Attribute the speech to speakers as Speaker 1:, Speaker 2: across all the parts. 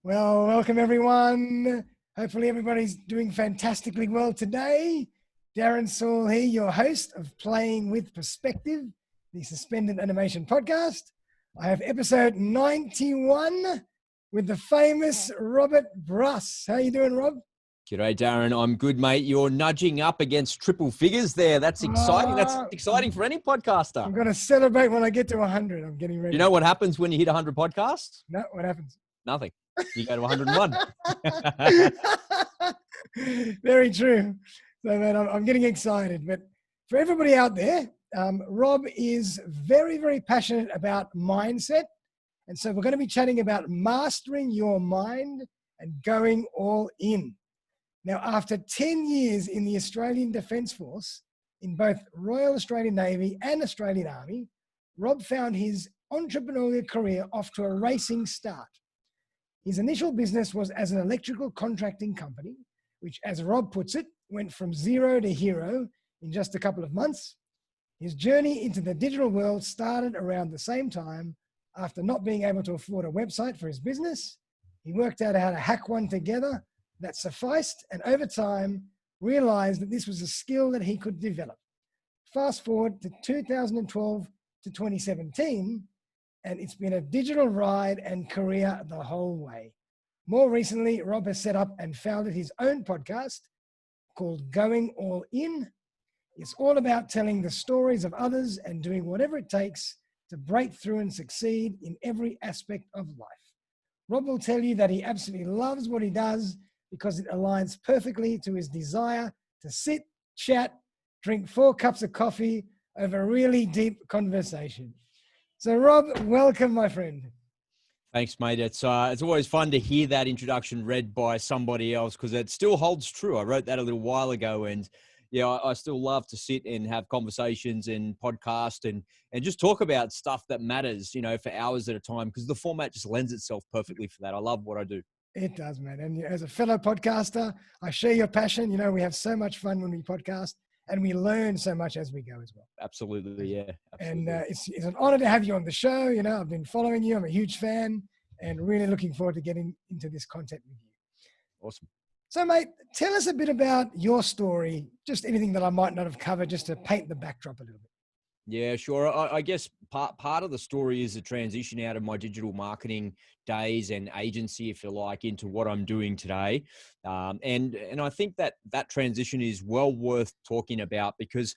Speaker 1: Well, welcome everyone. Hopefully everybody's doing fantastically well today. Darren Saul here, your host of Playing with Perspective, the Suspended Animation Podcast. I have episode 91 with the famous Robert Brus. How you doing, Rob?
Speaker 2: G'day, Darren. I'm good, mate. You're nudging up against triple figures there. That's exciting. That's exciting for any podcaster.
Speaker 1: I'm going to celebrate when I get to 100. I'm getting ready.
Speaker 2: You know what happens when you hit 100 podcasts?
Speaker 1: No, what happens?
Speaker 2: Nothing. You go to 101.
Speaker 1: Very true. So, man, I'm getting excited. But for everybody out there, Rob is very, very passionate about mindset. And so we're going to be chatting about mastering your mind and going all in. Now, after 10 years in the Australian Defence Force, in both Royal Australian Navy and Australian Army, Rob found his entrepreneurial career off to a racing start. His initial business was as an electrical contracting company, which, as Rob puts it, went from zero to hero in just a couple of months. His journey into the digital world started around the same time. After not being able to afford a website for his business, he worked out how to hack one together that sufficed, and over time realized that this was a skill that he could develop. Fast forward to 2012 to 2017, and it's been a digital ride and career the whole way. More recently, Rob has set up and founded his own podcast called Going All In. It's all about telling the stories of others and doing whatever it takes to break through and succeed in every aspect of life. Rob will tell you that he absolutely loves what he does because it aligns perfectly to his desire to sit, chat, drink 4 cups of coffee over really deep conversation. So, Rob, welcome, my friend.
Speaker 2: Thanks, mate. It's always fun to hear that introduction read by somebody else because it still holds true. I wrote that a little while ago, and yeah, I still love to sit and have conversations and podcast and just talk about stuff that matters, for hours at a time because the format just lends itself perfectly for that. I love what I do.
Speaker 1: It does, man. And as a fellow podcaster, I share your passion. We have so much fun when we podcast and we learn so much as we go as well.
Speaker 2: Absolutely, yeah.
Speaker 1: And
Speaker 2: Absolutely.
Speaker 1: it's an honor to have you on the show. I've been following you. I'm a huge fan and really looking forward to getting into this content with you.
Speaker 2: Awesome.
Speaker 1: So, mate, tell us a bit about your story, just anything that I might not have covered, just to paint the backdrop a little bit.
Speaker 2: Yeah, sure. I guess part of the story is the transition out of my digital marketing days and agency, if you like, into what I'm doing today. And I think that transition is well worth talking about because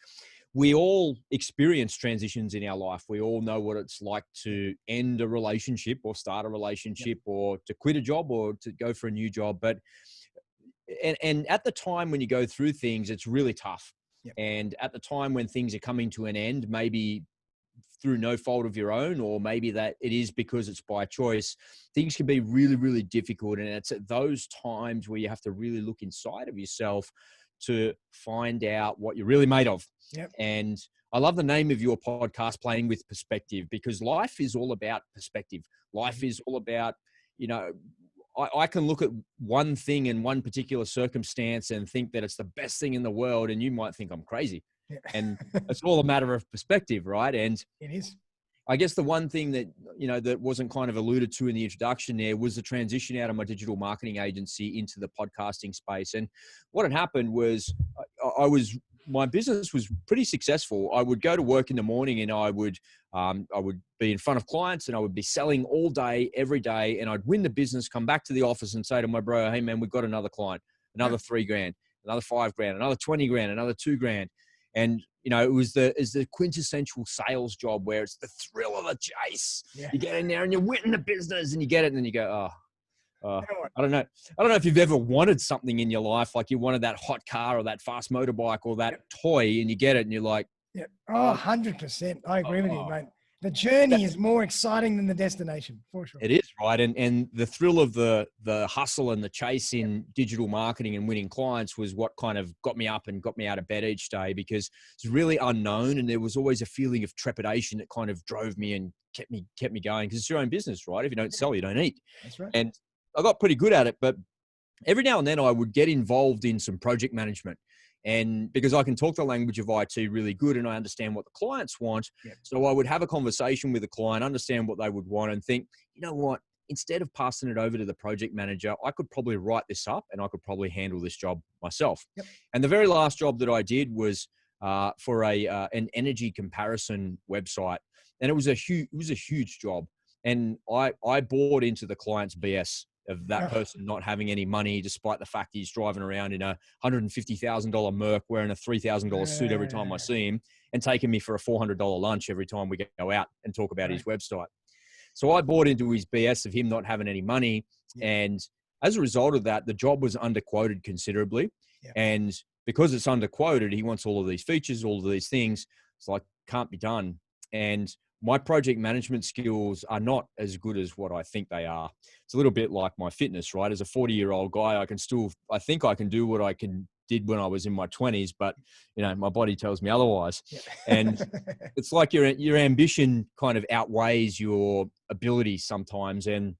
Speaker 2: we all experience transitions in our life. We all know what it's like to end a relationship or start a relationship or to quit a job or to go for a new job. But and at the time when you go through things, it's really tough. Yep. And at the time when things are coming to an end, maybe through no fault of your own, or maybe that it is because it's by choice, things can be really, really difficult. And it's at those times where you have to really look inside of yourself to find out what you're really made of.
Speaker 1: Yep.
Speaker 2: And I love the name of your podcast, Playing with Perspective, because life is all about perspective. Life is all about, I can look at one thing in one particular circumstance and think that it's the best thing in the world. And you might think I'm crazy. Yeah. And it's all a matter of perspective, right? And
Speaker 1: it is.
Speaker 2: I guess the one thing that, that wasn't kind of alluded to in the introduction there was the transition out of my digital marketing agency into the podcasting space. And what had happened was my business was pretty successful. I would go to work in the morning and I would be in front of clients and I would be selling all day, every day. And I'd win the business, come back to the office and say to my bro, hey man, we've got another client, another $3,000, another $5,000, another $20,000, another $2,000. And, it was the quintessential sales job where it's the thrill of the chase. Yeah. You get in there and you're winning the business and you get it. And then you go, I don't know. I don't know if you've ever wanted something in your life, like you wanted that hot car or that fast motorbike or that toy, and you get it and you're like,
Speaker 1: yeah. 100%. I agree with you, mate. The journey is more exciting than the destination, for sure.
Speaker 2: It is, right? And the thrill of the hustle and the chase in digital marketing and winning clients was what kind of got me up and got me out of bed each day, because it's really unknown. And there was always a feeling of trepidation that kind of drove me and kept me going, because it's your own business, right? If you don't sell, you don't eat.
Speaker 1: That's right.
Speaker 2: And I got pretty good at it, but every now and then I would get involved in some project management. And because I can talk the language of IT really good and I understand what the clients want. Yep. So I would have a conversation with the client, understand what they would want and think, you know what, instead of passing it over to the project manager, I could probably write this up and I could probably handle this job myself.
Speaker 1: Yep.
Speaker 2: And the very last job that I did was for an energy comparison website, and it was a huge job. And I bought into the client's BS of that person not having any money, despite the fact he's driving around in a $150,000 Merc, wearing a $3,000 suit every time I see him, and taking me for a $400 lunch every time we go out and talk about his website. So I bought into his BS of him not having any money. And as a result of that, the job was underquoted considerably. And because it's underquoted, he wants all of these features, all of these things. It's like, can't be done. And my project management skills are not as good as what I think they are. It's a little bit like my fitness, right? As a 40-year-old guy, I think I can do what I did when I was in my 20s, but my body tells me otherwise. And it's like your ambition kind of outweighs your ability sometimes. And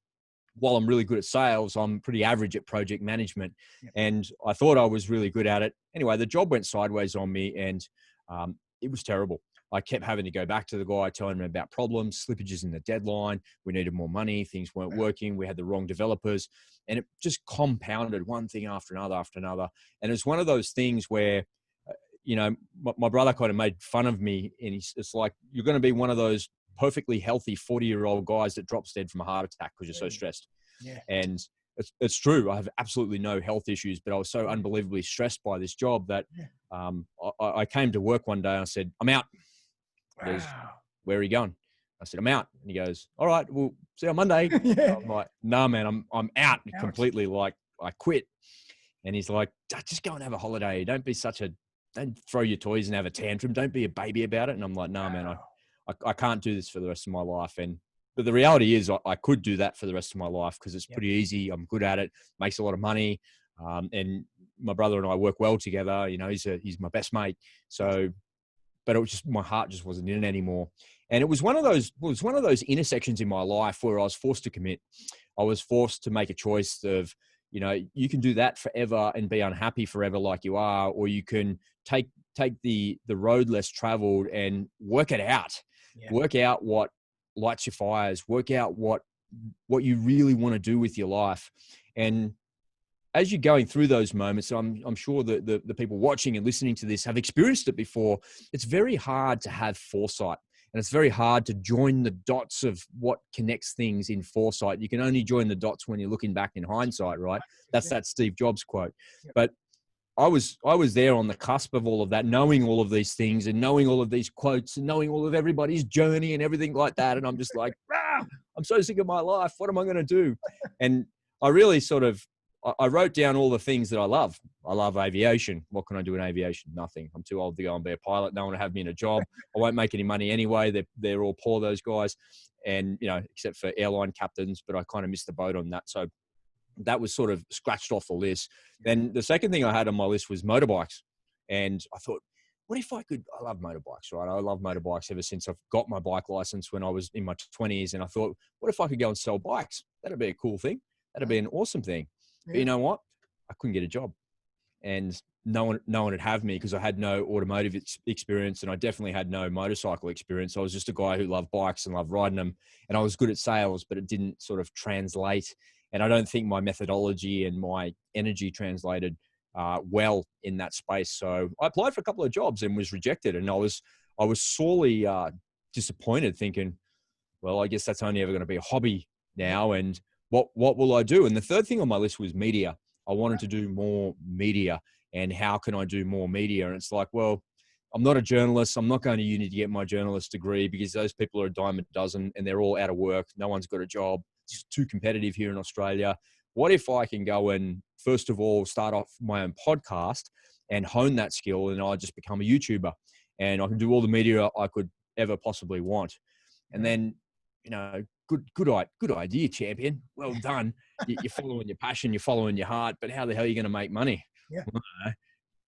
Speaker 2: while I'm really good at sales, I'm pretty average at project management. And I thought I was really good at it. Anyway, the job went sideways on me, and it was terrible. I kept having to go back to the guy, telling him about problems, slippages in the deadline. We needed more money. Things weren't working. We had the wrong developers, and it just compounded one thing after another after another. And it's one of those things where, my brother kind of made fun of me, and it's like, you're going to be one of those perfectly healthy 40-year-old guys that drops dead from a heart attack because you're so stressed. And it's true. I have absolutely no health issues, but I was so unbelievably stressed by this job that I came to work one day and I said, I'm out. He goes, where are you going? I said, I'm out. And he goes, all right, we'll see you on Monday. I'm like, nah, man, I'm out completely. Like, I quit. And he's like, just go and have a holiday. Don't throw your toys and have a tantrum. Don't be a baby about it. And I'm like, nah, man, I can't do this for the rest of my life. But the reality is I could do that for the rest of my life because it's pretty easy. I'm good at it, makes a lot of money. And my brother and I work well together. He's my best mate. So, but it was just, my heart just wasn't in it anymore. And it was one of those intersections in my life where I was forced to commit. I was forced to make a choice of, you can do that forever and be unhappy forever like you are, or you can take the road less traveled and work it out. Work out what lights your fires, work out what you really want to do with your life. And as you're going through those moments, I'm sure that the people watching and listening to this have experienced it before. It's very hard to have foresight, and it's very hard to join the dots of what connects things in foresight. You can only join the dots when you're looking back in hindsight, right? That's that Steve Jobs quote. But I was there on the cusp of all of that, knowing all of these things and knowing all of these quotes and knowing all of everybody's journey and everything like that. And I'm just like, I'm so sick of my life. What am I going to do? And I really I wrote down all the things that I love. I love aviation. What can I do in aviation? Nothing. I'm too old to go and be a pilot. No one will have me in a job. I won't make any money anyway. They're all poor, those guys. And, except for airline captains, but I kind of missed the boat on that. So that was sort of scratched off the list. Then the second thing I had on my list was motorbikes. And I thought, what if I love motorbikes, right? I love motorbikes ever since I've got my bike license when I was in my 20s. And I thought, what if I could go and sell bikes? That'd be a cool thing. That'd be an awesome thing. But you know what? I couldn't get a job, and no one would have me because I had no automotive experience, and I definitely had no motorcycle experience. I was just a guy who loved bikes and loved riding them, and I was good at sales, but it didn't sort of translate. And I don't think my methodology and my energy translated well in that space. So I applied for a couple of jobs and was rejected, and I was sorely disappointed, thinking, well, I guess that's only ever going to be a hobby now, and what will I do? And the third thing on my list was media. I wanted to do more media, and how can I do more media? And it's like, well, I'm not a journalist. I'm not going to uni to get my journalist degree because those people are a dime a dozen and they're all out of work. No one's got a job. It's too competitive here in Australia. What if I can go and, first of all, start off my own podcast and hone that skill, and I just become a YouTuber and I can do all the media I could ever possibly want. And then, good idea, champion. Well done. You're following your passion, you're following your heart, but how the hell are you going to make money?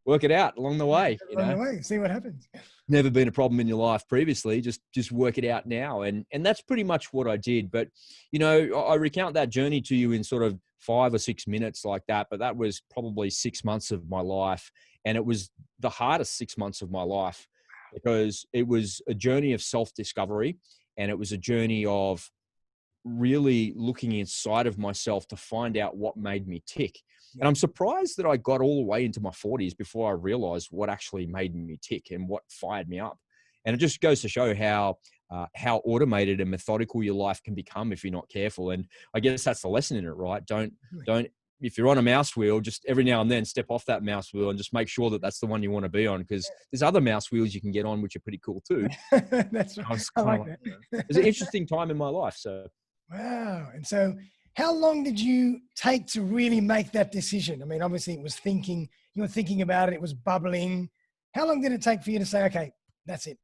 Speaker 2: Work it out along the way.
Speaker 1: Along the way, see what happens.
Speaker 2: Never been a problem in your life previously. Just work it out now. And that's pretty much what I did. But, I recount that journey to you in sort of 5 or 6 minutes like that. But that was probably 6 months of my life. And it was the hardest 6 months of my life because it was a journey of self-discovery. And it was a journey of really looking inside of myself to find out what made me tick. And I'm surprised that I got all the way into my 40s before I realized what actually made me tick and what fired me up. And it just goes to show how automated and methodical your life can become if you're not careful. And I guess that's the lesson in it, right? Don't, if you're on a mouse wheel, just every now and then step off that mouse wheel and just make sure that that's the one you want to be on, because there's other mouse wheels you can get on, which are pretty cool too.
Speaker 1: That's right. I like that.
Speaker 2: It's an interesting time in my life. So.
Speaker 1: Wow. And so how long did you take to really make that decision? I mean, obviously it was thinking, you were thinking about it, it was bubbling. How long did it take for you to say, okay, that's it?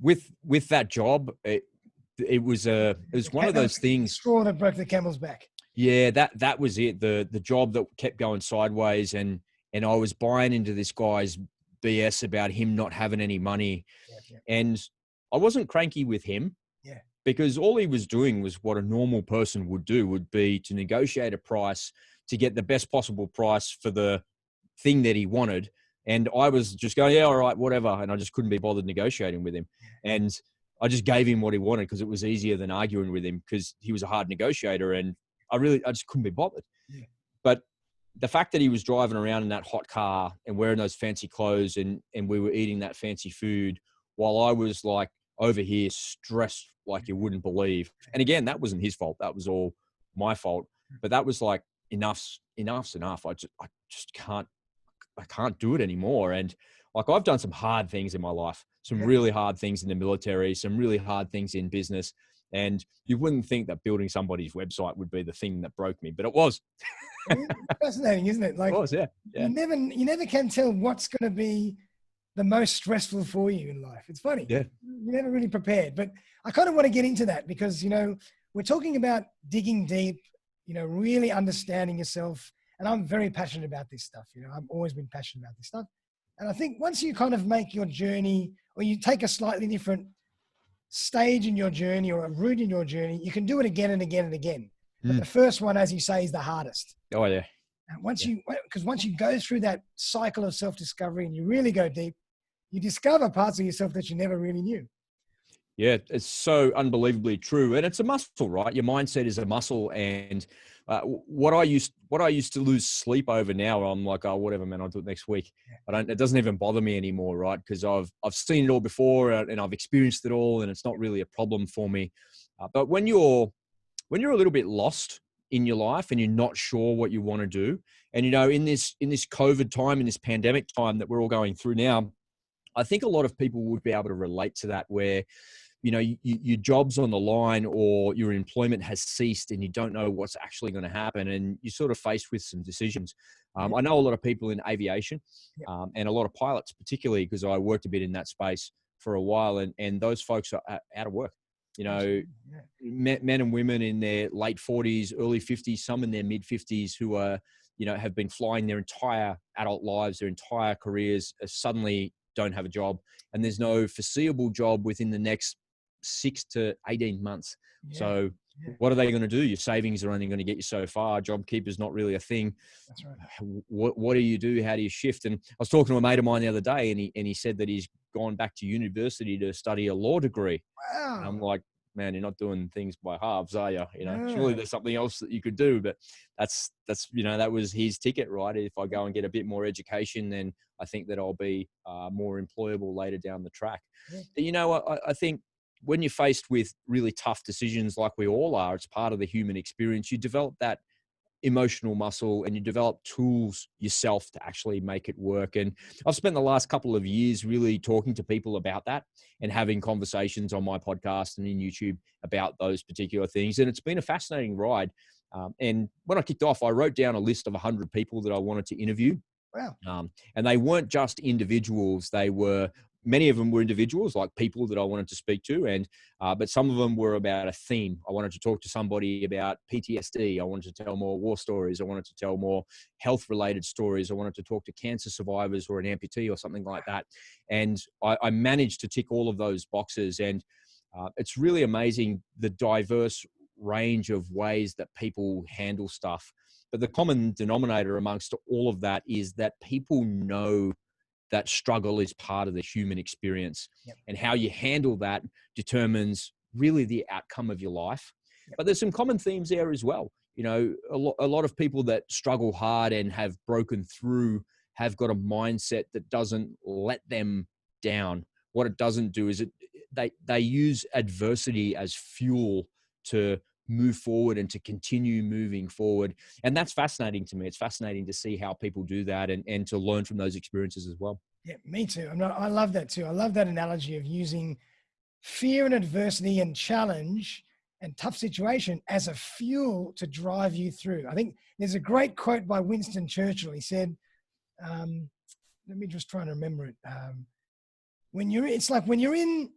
Speaker 2: With that job, it was one of those things.
Speaker 1: Straw that broke the camel's back.
Speaker 2: Yeah, that was it. The job that kept going sideways, and I was buying into this guy's BS about him not having any money. And I wasn't cranky with him.
Speaker 1: Yeah.
Speaker 2: Because all he was doing was what a normal person would do, would be to negotiate a price to get the best possible price for the thing that he wanted. And I was just going, yeah, all right, whatever. And I just couldn't be bothered negotiating with him. And I just gave him what he wanted because it was easier than arguing with him, because he was a hard negotiator and I just couldn't be bothered. Yeah. But the fact that he was driving around in that hot car and wearing those fancy clothes and we were eating that fancy food while I was like over here stressed like you wouldn't believe. And again, that wasn't his fault. That was all my fault. But that was like, enough's enough. I just can't do it anymore. And like, I've done some hard things in my life, some really hard things in the military, some really hard things in business. And you wouldn't think that building somebody's website would be the thing that broke me, but it was.
Speaker 1: Fascinating, isn't it? Like,
Speaker 2: it was, yeah.
Speaker 1: You never can tell what's going to be the most stressful for you in life. It's funny.
Speaker 2: Yeah.
Speaker 1: You're never really prepared. But I kind of want to get into that because, we're talking about digging deep, really understanding yourself. And I'm very passionate about this stuff. I've always been passionate about this stuff. And I think once you kind of make your journey, or you take a slightly different stage in your journey or a route in your journey, you can do it again and again and again. But the first one, as you say, is the hardest.
Speaker 2: Oh, yeah.
Speaker 1: And once you go through that cycle of self-discovery and you really go deep, you discover parts of yourself that you never really knew.
Speaker 2: Yeah, it's so unbelievably true. And it's a muscle, right? Your mindset is a muscle. And what I used to lose sleep over, now I'm like, oh, whatever, man, I'll do it next week. It doesn't even bother me anymore, right? Because I've seen it all before and I've experienced it all, and it's not really a problem for me. But when you're a little bit lost in your life and you're not sure what you want to do, and in this COVID time, in this pandemic time that we're all going through now, I think a lot of people would be able to relate to that, where your job's on the line or your employment has ceased and you don't know what's actually going to happen, and you're sort of faced with some decisions. I know a lot of people in aviation and a lot of pilots, particularly because I worked a bit in that space for a while, and those folks are out of work. Men and women in their late 40s, early 50s, some in their mid 50s who are, have been flying their entire adult lives, their entire careers, suddenly don't have a job, and there's no foreseeable job within the next 6 to 18 months. So what are they going to do? Your savings are only going to get you so far. JobKeeper's not really a thing. That's right. What do you do? How do you shift? And I was talking to a mate of mine the other day, and he said that he's gone back to university to study a law degree. Wow. And I'm like, man, you're not doing things by halves, are you? Surely there's something else that you could do. But that's that was his ticket, right? If I go and get a bit more education, then I think that I'll be more employable later down the track. Yeah. I think when you're faced with really tough decisions, like we all are, it's part of the human experience. You develop that emotional muscle and you develop tools yourself to actually make it work. And I've spent the last couple of years really talking to people about that and having conversations on my podcast and in YouTube about those particular things. And it's been a fascinating ride. And when I kicked off, I wrote down a list of 100 people that I wanted to interview. Wow. And they weren't just individuals. Many of them were individuals, like people that I wanted to speak to. But some of them were about a theme. I wanted to talk to somebody about PTSD. I wanted to tell more war stories. I wanted to tell more health-related stories. I wanted to talk to cancer survivors or an amputee or something like that. And I managed to tick all of those boxes. And it's really amazing the diverse range of ways that people handle stuff. But the common denominator amongst all of that is that people know that struggle is part of the human experience. Yep. And how you handle that determines really the outcome of your life. But there's some common themes there as well. You know, a lot of people that struggle hard and have broken through have got a mindset that doesn't let them down. What it doesn't do is they use adversity as fuel to move forward and to continue moving forward. And that's fascinating to me. It's fascinating to see how people do that and to learn from those experiences as well.
Speaker 1: Yeah, me too. I love that too. I love that analogy of using fear and adversity and challenge and tough situation as a fuel to drive you through. I think there's a great quote by Winston Churchill. He said, let me just try and remember it. It's like when you're in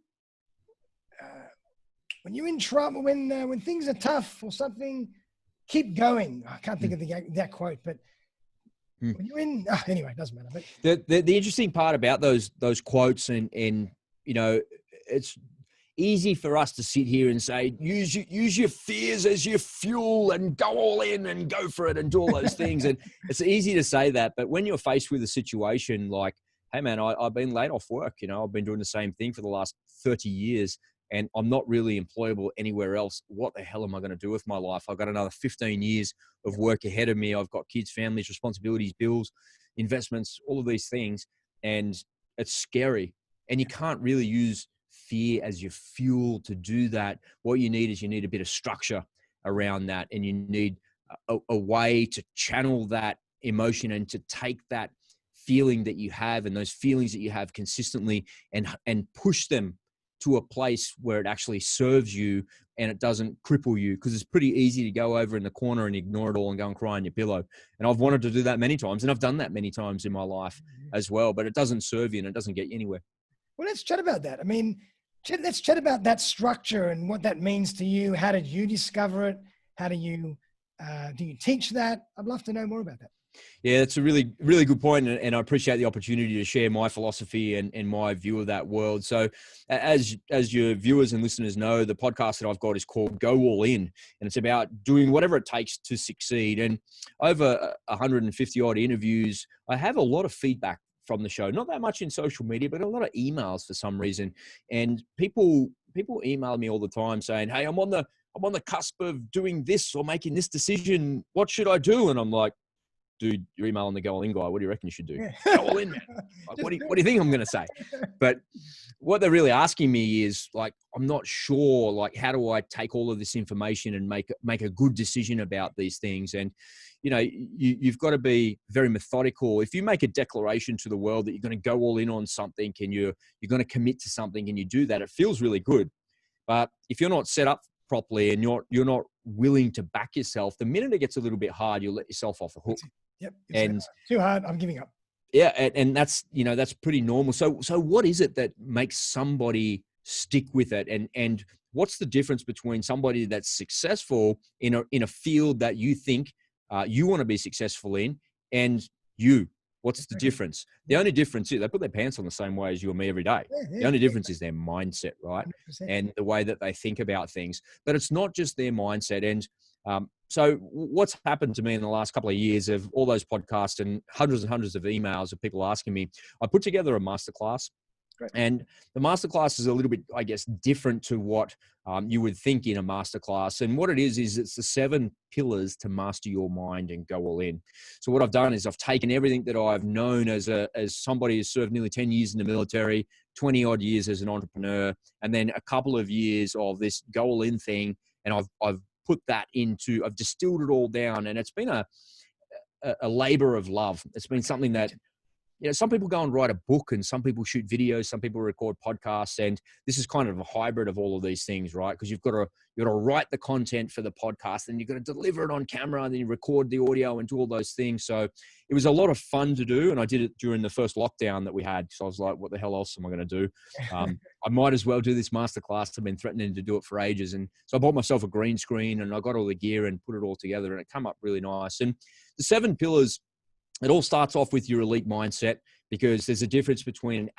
Speaker 1: trouble, when things are tough or something, keep going. I can't think of that quote, but when you're in, anyway, it doesn't matter. But
Speaker 2: the interesting part about those quotes and you know, it's easy for us to sit here and say, use your fears as your fuel and go all in and go for it and do all those things. And it's easy to say that, but when you're faced with a situation like, hey man, I've been laid off work, you know, I've been doing the same thing for the last 30 years and I'm not really employable anywhere else. What the hell am I going to do with my life? I've got another 15 years of work ahead of me. I've got kids, families, responsibilities, bills, investments, all of these things. And it's scary. And you can't really use fear as your fuel to do that. What you need is you need a bit of structure around that. And you need a way to channel that emotion and to take that feeling that you have and those feelings that you have consistently and push them to a place where it actually serves you and it doesn't cripple you, because it's pretty easy to go over in the corner and ignore it all and go and cry on your pillow. And I've wanted to do that many times, and I've done that many times in my life as well, but it doesn't serve you and it doesn't get you anywhere.
Speaker 1: Well, let's chat about that. I mean, let's chat about that structure and what that means to you. How did you discover it? How do you teach that? I'd love to know more about that.
Speaker 2: Yeah, that's a really, really good point, and I appreciate the opportunity to share my philosophy and my view of that world. So as your viewers and listeners know, the podcast that I've got is called Go All In, and it's about doing whatever it takes to succeed. And over 150 odd interviews, I have a lot of feedback from the show, not that much in social media, but a lot of emails for some reason. And people email me all the time saying, hey, I'm on the cusp of doing this or making this decision. What should I do? And I'm like, dude, you're emailing the Go All In guy. What do you reckon you should do?
Speaker 1: Yeah.
Speaker 2: Go all in, man. Like, what do you think I'm going to say? But what they're really asking me is like, I'm not sure, like, how do I take all of this information and make a good decision about these things? And, you know, you've got to be very methodical. If you make a declaration to the world that you're going to go all in on something and you're going to commit to something and you do that, it feels really good. But if you're not set up properly and you're not willing to back yourself, the minute it gets a little bit hard, you'll let yourself off the hook.
Speaker 1: Yep.
Speaker 2: And
Speaker 1: too hard, I'm giving up.
Speaker 2: Yeah. And that's, you know, that's pretty normal. So what is it that makes somebody stick with it? And what's the difference between somebody that's successful in a field that you think you want to be successful in and you? What's the difference? The only difference is they put their pants on the same way as you and me every day. The only difference is their mindset, right?
Speaker 1: 100%.
Speaker 2: And the way that they think about things. But it's not just their mindset. And so what's happened to me in the last couple of years of all those podcasts and hundreds of emails of people asking me, I put together a masterclass.
Speaker 1: Great.
Speaker 2: And the masterclass is a little bit, I guess, different to what you would think in a masterclass. And what it is it's the 7 pillars to master your mind and go all in. So what I've done is I've taken everything that I've known as somebody who's served nearly 10 years in the military, 20 odd years as an entrepreneur, and then a couple of years of this go all in thing. And I've put that into, I've distilled it all down. And it's been a labor of love. It's been something that, you know, some people go and write a book and some people shoot videos, some people record podcasts. And this is kind of a hybrid of all of these things, right? Because you've got to write the content for the podcast and you've got to deliver it on camera and then you record the audio and do all those things. So it was a lot of fun to do. And I did it during the first lockdown that we had. So I was like, what the hell else am I going to do? I might as well do this masterclass. I've been threatening to do it for ages. And so I bought myself a green screen and I got all the gear and put it all together and it came up really nice. And the 7 pillars, it all starts off with your elite mindset, because there's a difference between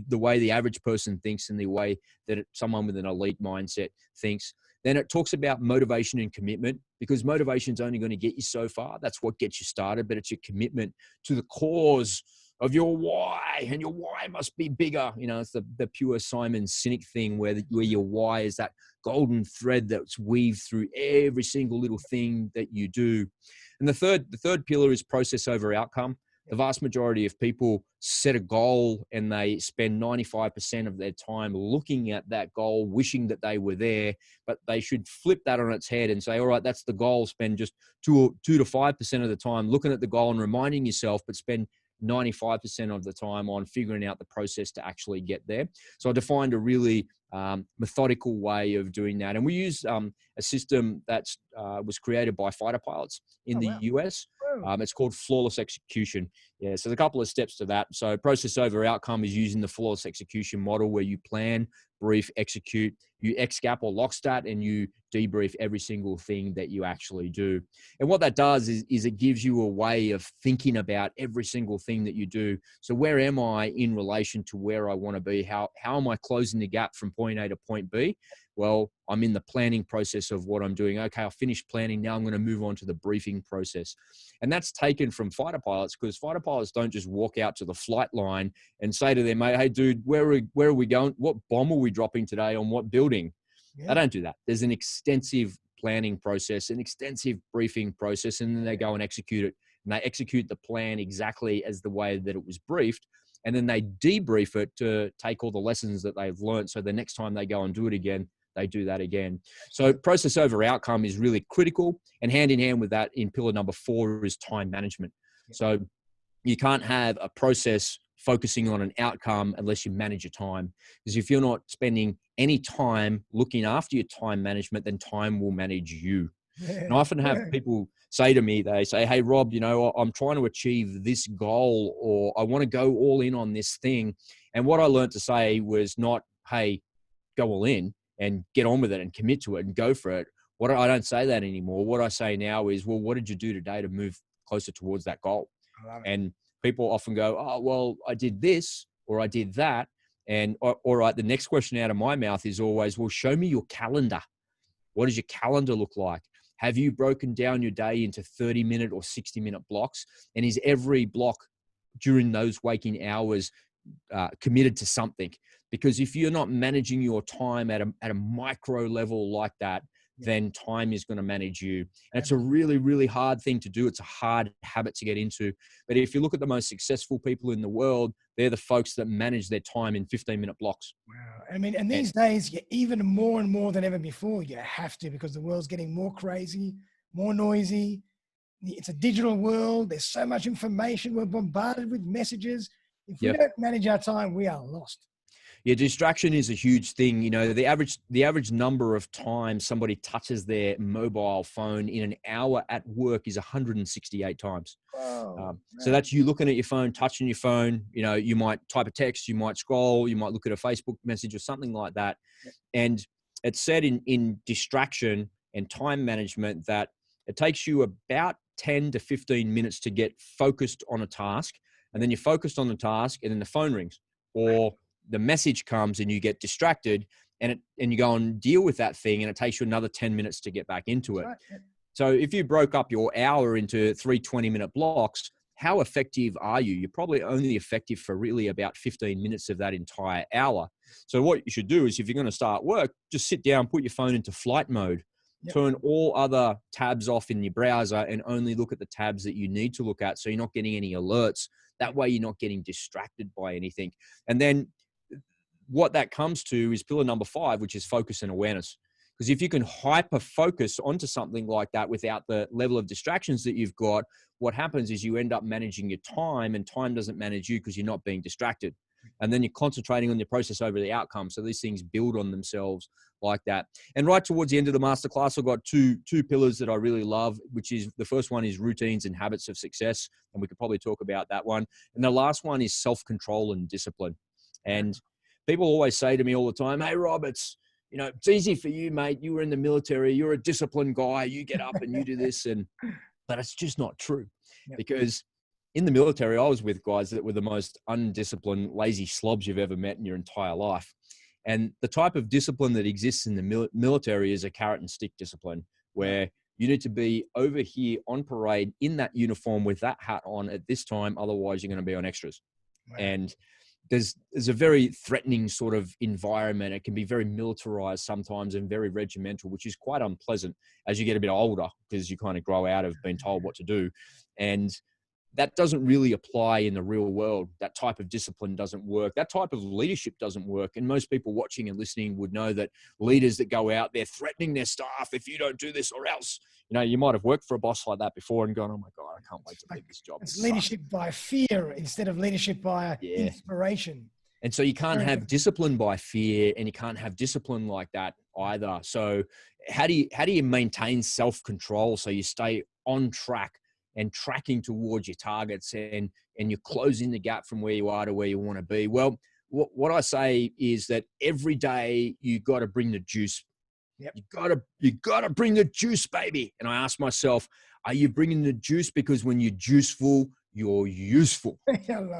Speaker 2: the way the average person thinks and the way that someone with an elite mindset thinks. Then it talks about motivation and commitment, because motivation is only going to get you so far. That's what gets you started, but it's your commitment to the cause of your why, and your why must be bigger. You know, it's the pure Simon Sinek thing where your why is that golden thread that's weaved through every single little thing that you do. And the third pillar is process over outcome. The vast majority of people set a goal and they spend 95% of their time looking at that goal, wishing that they were there, but they should flip that on its head and say, all right, that's the goal. Spend just 2 to 5% of the time looking at the goal and reminding yourself, but spend 95% of the time on figuring out the process to actually get there. So I defined a really methodical way of doing that. And we use a system that was created by fighter pilots in the US. It's called flawless execution. Yeah, so there's a couple of steps to that. So process over outcome is using the flawless execution model where you plan, brief, execute, you XGAP or lockstat, and you debrief every single thing that you actually do. And what that does is it gives you a way of thinking about every single thing that you do. So where am I in relation to where I want to be? How am I closing the gap from point A to point B? Well, I'm in the planning process of what I'm doing. Okay, I'll finish planning. Now I'm going to move on to the briefing process. And that's taken from fighter pilots, because fighter pilots don't just walk out to the flight line and say to their mate, hey, dude, where are we going? What bomb are we dropping today on what building? Yeah. They don't do that. There's an extensive planning process, an extensive briefing process, and then they go and execute it. And they execute the plan exactly as the way that it was briefed. And then they debrief it to take all the lessons that they've learned. So the next time they go and do it again, they do that again. So process over outcome is really critical. And hand in hand with that, in pillar number 4 is time management. So you can't have a process focusing on an outcome unless you manage your time. Because if you're not spending any time looking after your time management, then time will manage you. And I often have people say to me, they say, hey, Rob, you know, I'm trying to achieve this goal, or I want to go all in on this thing. And what I learned to say was not, hey, go all in and get on with it and commit to it and go for it. I don't say that anymore. What I say now is, well, what did you do today to move closer towards that goal? And people often go, oh, well, I did this or I did that. And all right, the next question out of my mouth is always, well, show me your calendar. What does your calendar look like? Have you broken down your day into 30-minute or 60-minute blocks? And is every block during those waking hours committed to something? Because if you're not managing your time at a micro level like that, then time is going to manage you. And it's a really, really hard thing to do. It's a hard habit to get into. But if you look at the most successful people in the world, they're the folks that manage their time in 15-minute blocks.
Speaker 1: Wow. I mean, and these days, even more and more than ever before, you have to, because the world's getting more crazy, more noisy. It's a digital world. There's so much information. We're bombarded with messages. If we don't manage our time, we are lost.
Speaker 2: Yeah, distraction is a huge thing. You know, the average number of times somebody touches their mobile phone in an hour at work is 168 times.
Speaker 1: Whoa,
Speaker 2: so that's you looking at your phone, touching your phone. You know, you might type a text, you might scroll, you might look at a Facebook message or something like that. And it's said in distraction and time management that it takes you about 10 to 15 minutes to get focused on a task. And then you're focused on the task and then the phone rings, or the message comes and you get distracted, and you go and deal with that thing, and it takes you another 10 minutes to get back into it. So if you broke up your hour into 3 20-minute blocks, how effective are you? You're probably only effective for really about 15 minutes of that entire hour. So what you should do is, if you're going to start work, just sit down, put your phone into flight mode, turn all other tabs off in your browser, and only look at the tabs that you need to look at, so you're not getting any alerts. That way you're not getting distracted by anything. And then what that comes to is pillar number 5, which is focus and awareness. Because if you can hyper focus onto something like that without the level of distractions that you've got, what happens is you end up managing your time, and time doesn't manage you because you're not being distracted. And then you're concentrating on your process over the outcome. So these things build on themselves like that. And right towards the end of the masterclass, I've got two pillars that I really love, which is, the first one is routines and habits of success. And we could probably talk about that one. And the last one is self-control and discipline. And people always say to me all the time, hey, Rob, it's easy for you, mate. You were in the military. You're a disciplined guy. You get up and you do this. But it's just not true. Because in the military, I was with guys that were the most undisciplined, lazy slobs you've ever met in your entire life. And the type of discipline that exists in the military is a carrot and stick discipline, where You need to be over here on parade in that uniform with that hat on at this time. Otherwise, you're going to be on extras. Wow. And there's a very threatening sort of environment. It can be very militarized sometimes and very regimental, which is quite unpleasant as you get a bit older, because you kind of grow out of being told what to do. And that doesn't really apply in the real world. That type of discipline doesn't work. That type of leadership doesn't work. And most people watching and listening would know that leaders that go out there threatening their staff, if you don't do this or else, you know, you might have worked for a boss like that before and gone, oh my God, I can't wait to leave this job.
Speaker 1: It's leadership by fear instead of leadership by inspiration.
Speaker 2: And so you can't have discipline by fear, and you can't have discipline like that either. So how do you maintain self-control so you stay on track and tracking towards your targets, and you're closing the gap from where you are to where you want to be? Well, what I say is that every day you got to bring the juice. Yep. You got to bring the juice, baby. And I ask myself, are you bringing the juice? Because when you're juiceful, you're useful.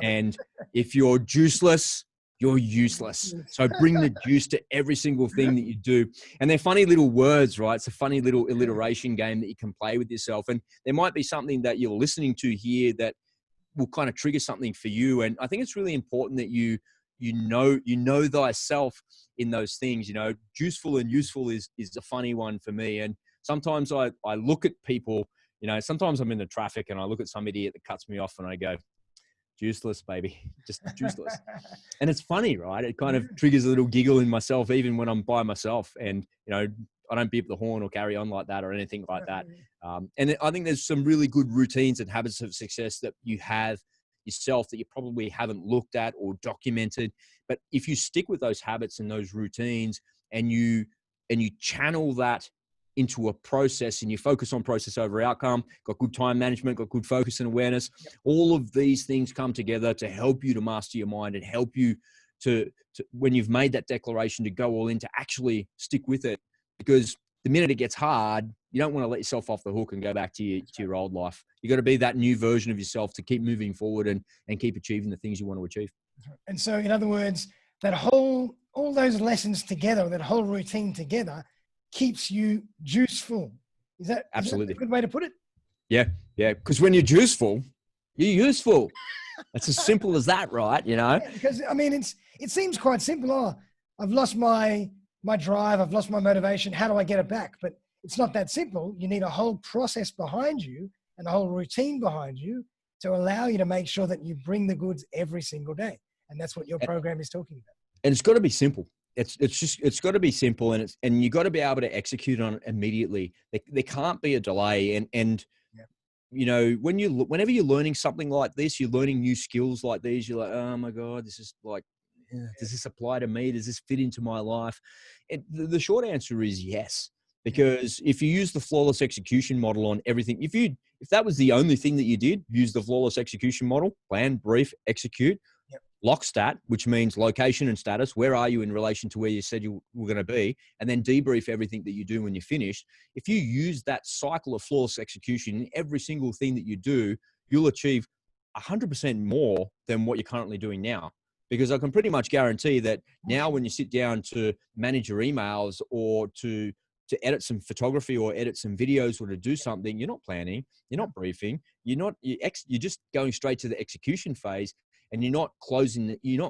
Speaker 2: And if you're juiceless, you're useless. So bring the juice to every single thing that you do. And they're funny little words, right? It's a funny little alliteration game that you can play with yourself. And there might be something that you're listening to here that will kind of trigger something for you. And I think it's really important that you know thyself in those things. You know, juiceful and useful is a funny one for me. And sometimes I look at people, you know, sometimes I'm in the traffic and I look at some idiot that cuts me off and I go, juiceless, baby, just juiceless. And it's funny, right? It kind of triggers a little giggle in myself, even when I'm by myself. And, you know, I don't beep the horn or carry on like that or anything like that. And I think there's some really good routines and habits of success that you have yourself that you probably haven't looked at or documented. But if you stick with those habits and those routines, and you channel that into a process, and you focus on process over outcome, got good time management, got good focus and awareness. Yep. All of these things come together to help you to master your mind and help you to when you've made that declaration, to go all in, to actually stick with it. Because the minute it gets hard, you don't want to let yourself off the hook and go back to your old life. You got to be that new version of yourself to keep moving forward and keep achieving the things you want to achieve.
Speaker 1: And so, in other words, all those lessons together, that whole routine together, keeps you juiceful. Is that a good way to put it?
Speaker 2: Yeah. Because when you're juiceful, you're useful. It's as simple as that, right? You know?
Speaker 1: Yeah, because I mean, it seems quite simple. Oh, I've lost my drive. I've lost my motivation. How do I get it back? But it's not that simple. You need a whole process behind you and a whole routine behind you to allow you to make sure that you bring the goods every single day. And that's what your program is talking about.
Speaker 2: And it's got to be simple. It's got to be simple, and you got to be able to execute on it immediately. There can't be a delay. And you know, whenever you're learning something like this, you're learning new skills like these, you're like, oh my God, this is like, does this apply to me? Does this fit into my life? And the short answer is yes. Because if you use the flawless execution model on everything, if that was the only thing that you did, use the flawless execution model, plan, brief, execute, lock stat, which means location and status. Where are you in relation to where you said you were going to be? And then debrief everything that you do when you're finished. If you use that cycle of flawless execution in every single thing that you do, you'll achieve 100% more than what you're currently doing now. Because I can pretty much guarantee that now when you sit down to manage your emails or to edit some photography or edit some videos or to do something, you're not planning, you're not briefing, you're just going straight to the execution phase. And you're not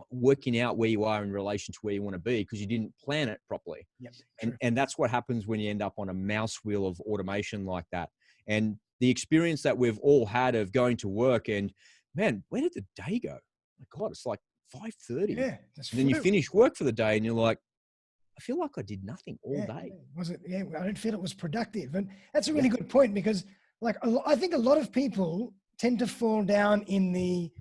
Speaker 2: working out where you are in relation to where you want to be because you didn't plan it properly. Yep, and that's what happens when you end up on a mouse wheel of automation like that. And the experience that we've all had of going to work and, man, where did the day go? My God, it's like 5:30. Yeah, and then you finish work for the day and you're like, I feel like I did nothing all day.
Speaker 1: I don't feel it was productive. And that's a really good point, because like I think a lot of people tend to fall down in the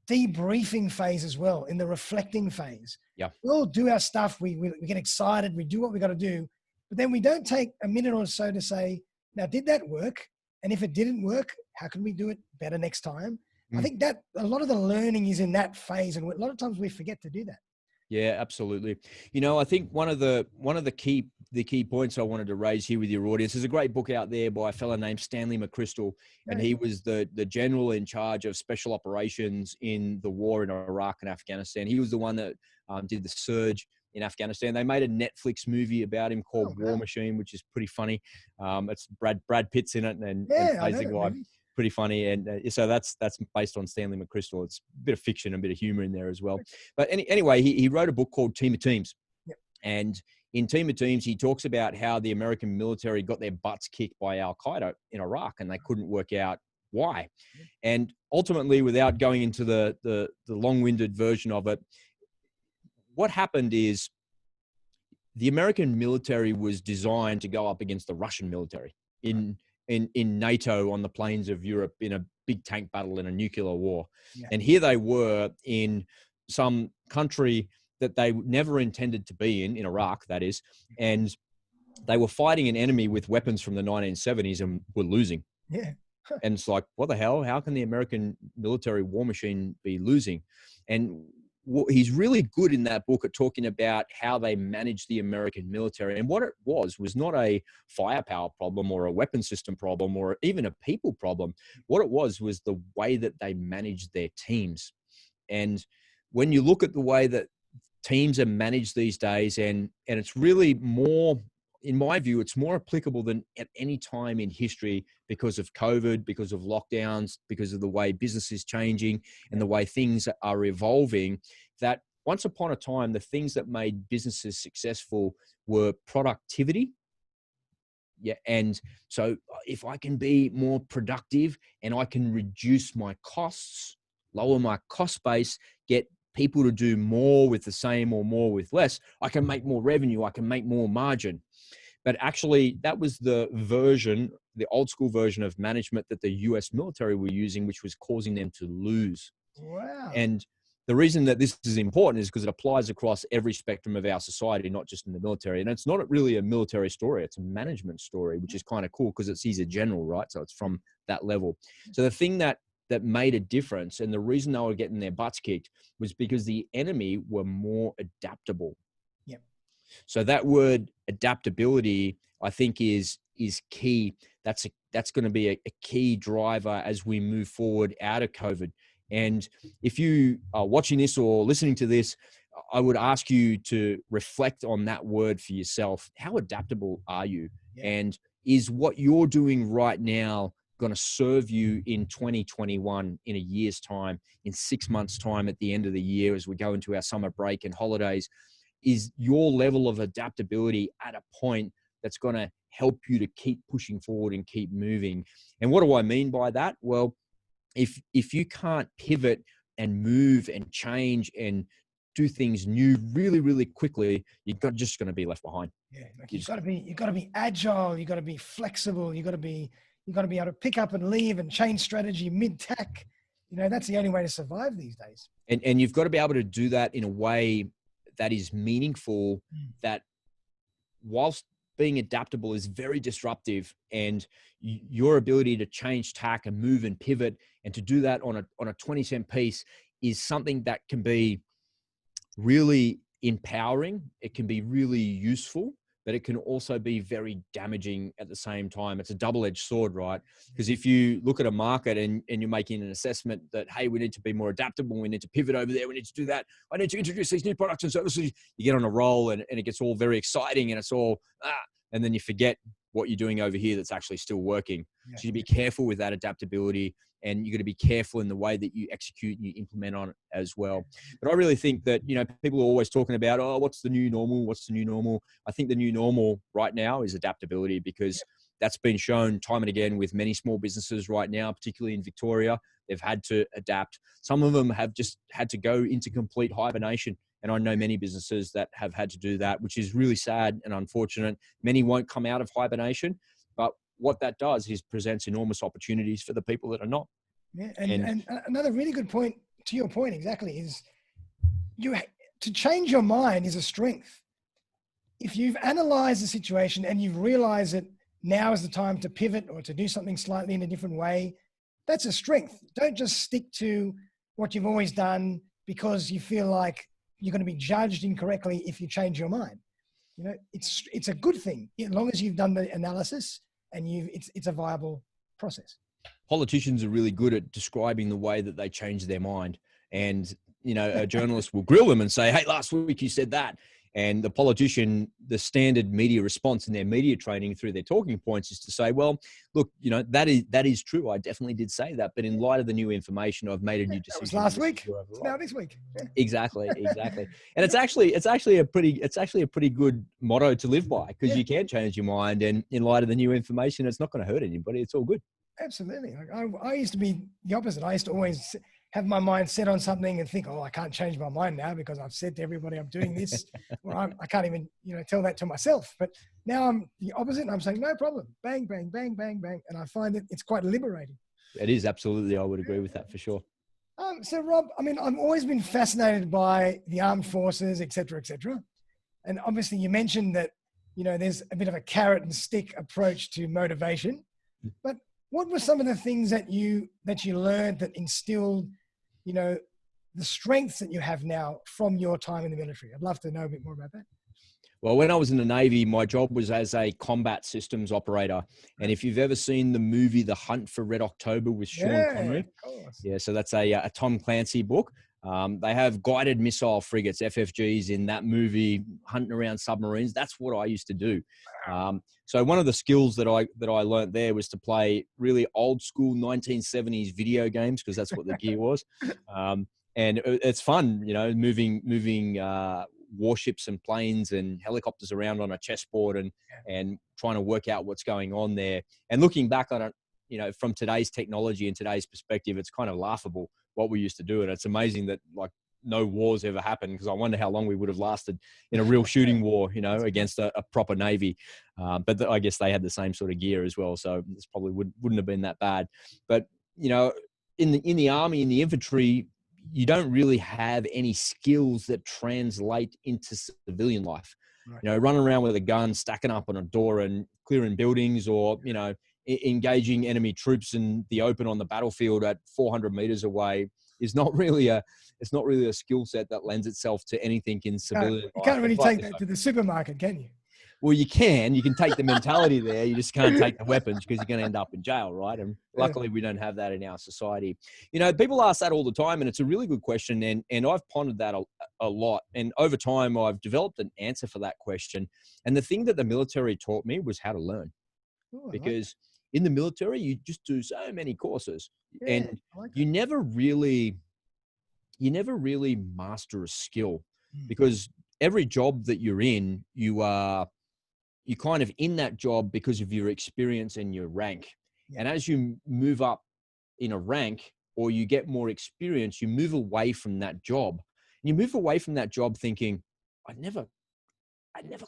Speaker 1: debriefing phase as well, in the reflecting phase.
Speaker 2: Yeah.
Speaker 1: We all do our stuff. We get excited. We do what we got to do. But then we don't take a minute or so to say, now, did that work? And if it didn't work, how can we do it better next time? I think that a lot of the learning is in that phase. And a lot of times we forget to do that.
Speaker 2: Yeah, absolutely. You know, I think one of the key points I wanted to raise here with your audience is a great book out there by a fellow named Stanley McChrystal, and he was the general in charge of special operations in the war in Iraq and Afghanistan. He was the one that did the surge in Afghanistan. They made a Netflix movie about him called War
Speaker 1: wow.
Speaker 2: Machine, which is pretty funny. It's Brad Pitt's in it and
Speaker 1: Yeah, I
Speaker 2: plays
Speaker 1: know
Speaker 2: the
Speaker 1: that
Speaker 2: guy.
Speaker 1: movie.
Speaker 2: Pretty funny. And so that's based on Stanley McChrystal. It's a bit of fiction, a bit of humor in there as well. But anyway, he wrote a book called Team of Teams.
Speaker 1: Yep.
Speaker 2: And in Team of Teams, he talks about how the American military got their butts kicked by Al-Qaeda in Iraq, and they couldn't work out why. And ultimately, without going into the long-winded version of it, what happened is the American military was designed to go up against the Russian military in NATO on the plains of Europe in a big tank battle in a nuclear war.
Speaker 1: Yeah.
Speaker 2: And here they were in some country that they never intended to be in Iraq, that is, and they were fighting an enemy with weapons from the 1970s and were losing.
Speaker 1: Yeah.
Speaker 2: And it's like, what the hell? How can the American military war machine be losing? And he's really good in that book at talking about how they manage the American military. And what it was not a firepower problem or a weapon system problem or even a people problem. What it was the way that they managed their teams. And when you look at the way that teams are managed these days, and it's really more, in my view, it's more applicable than at any time in history because of COVID, because of lockdowns, because of the way business is changing and the way things are evolving, that once upon a time, the things that made businesses successful were productivity. Yeah. And so if I can be more productive and I can reduce my costs, lower my cost base, get people to do more with the same or more with less, I can make more revenue, I can make more margin. But actually, that was the version, the old school version of management that the US military were using, which was causing them to lose.
Speaker 1: Wow.
Speaker 2: And the reason that this is important is because it applies across every spectrum of our society, not just in the military. And it's not really a military story, it's a management story, which is kind of cool because he's a general, right? So it's from that level. So the thing that made a difference, and the reason they were getting their butts kicked, was because the enemy were more adaptable.
Speaker 1: Yep.
Speaker 2: So that word adaptability, I think, is key. That's going to be a key driver as we move forward out of COVID. And if you are watching this or listening to this, I would ask you to reflect on that word for yourself. How adaptable are you? Yeah. And is what you're doing right now going to serve you in 2021, in a year's time, in 6 months' time, at the end of the year, as we go into our summer break and holidays? Is your level of adaptability at a point that's going to help you to keep pushing forward and keep moving? And what do I mean by that? Well, if you can't pivot and move and change and do things new really, really quickly, you're just going to be left behind.
Speaker 1: Yeah, like you've got to be agile. You've got to be flexible. You've got to be able to pick up and leave and change strategy mid-tack. That's the only way to survive these days.
Speaker 2: And you've got to be able to do that in a way that is meaningful, that whilst being adaptable is very disruptive, and your ability to change tack and move and pivot and to do that on a 20-cent piece is something that can be really empowering. It can be really useful, but it can also be very damaging at the same time. It's a double-edged sword, right? Because if you look at a market and you're making an assessment that, hey, we need to be more adaptable, we need to pivot over there, we need to do that, I need to introduce these new products and services, you get on a roll and it gets all very exciting and it's all, and then you forget what you're doing over here that's actually still working. Yeah. So you be careful with that adaptability, and you got to be careful in the way that you execute and you implement on it as well. But I really think that, people are always talking about, oh, what's the new normal? What's the new normal? I think the new normal right now is adaptability, because that's been shown time and again with many small businesses right now, particularly in Victoria. They've had to adapt. Some of them have just had to go into complete hibernation. And I know many businesses that have had to do that, which is really sad and unfortunate. Many won't come out of hibernation, but what that does is presents enormous opportunities for the people that are not.
Speaker 1: Yeah, and another really good point, to your point exactly, is to change your mind is a strength. If you've analyzed the situation and you've realized that now is the time to pivot or to do something slightly in a different way, that's a strength. Don't just stick to what you've always done because you feel like you're going to be judged incorrectly if you change your mind. It's a good thing as long as you've done the analysis and it's a viable process.
Speaker 2: Politicians are really good at describing the way that they change their mind. And, a journalist will grill them and say, hey, last week you said that. And the politician, the standard media response in their media training through their talking points is to say, well, look, that is true. I definitely did say that. But in light of the new information, I've made a new decision.
Speaker 1: That was last week. It's now this week. Yeah.
Speaker 2: Exactly. And it's actually a pretty good motto to live by, because you can change your mind. And in light of the new information, it's not going to hurt anybody. It's all good.
Speaker 1: Absolutely. I used to be the opposite. I used to always have my mind set on something and think, oh, I can't change my mind now because I've said to everybody I'm doing this, or I can't even, tell that to myself. But now I'm the opposite. And I'm saying, no problem. Bang, bang, bang, bang, bang. And I find that it's quite liberating.
Speaker 2: It is, absolutely. I would agree with that for sure.
Speaker 1: So Rob, I've always been fascinated by the armed forces, et cetera, et cetera. And obviously you mentioned that, there's a bit of a carrot and stick approach to motivation, but what were some of the things that you learned that instilled, the strengths that you have now from your time in the military? I'd love to know a bit more about that.
Speaker 2: Well, when I was in the Navy, my job was as a combat systems operator. And if you've ever seen the movie The Hunt for Red October with Sean Connery, so that's a Tom Clancy book. They have guided missile frigates, FFGs, in that movie, hunting around submarines. That's what I used to do. So one of the skills that I learned there was to play really old school 1970s video games, because that's what the gear was. And it's fun, moving warships and planes and helicopters around on a chessboard and trying to work out what's going on there. And looking back on it, from today's technology and today's perspective, it's kind of laughable what we used to do. And it's amazing that no wars ever happened, because I wonder how long we would have lasted in a real shooting war, against a proper Navy. But I guess they had the same sort of gear as well. So this probably wouldn't have been that bad. But, in the Army, in the infantry, you don't really have any skills that translate into civilian life. Right. Running around with a gun, stacking up on a door and clearing buildings, or, engaging enemy troops in the open on the battlefield at 400 meters away is not really a skill set that lends itself to anything in civilian life.
Speaker 1: You can't really take that to the supermarket, can you?
Speaker 2: Well, you can take the mentality there. You just can't take the weapons, because you're going to end up in jail, right? And luckily we don't have that in our society. People ask that all the time, and it's a really good question. And I've pondered that a lot. And over time, I've developed an answer for that question. And the thing that the military taught me was how to learn. Because in the military, you just do so many courses, and you never really master a skill, because every job that you're in, you're kind of in that job because of your experience and your rank. And as you move up in a rank, or you get more experience, you move away from that job. And you move away from that job thinking, I never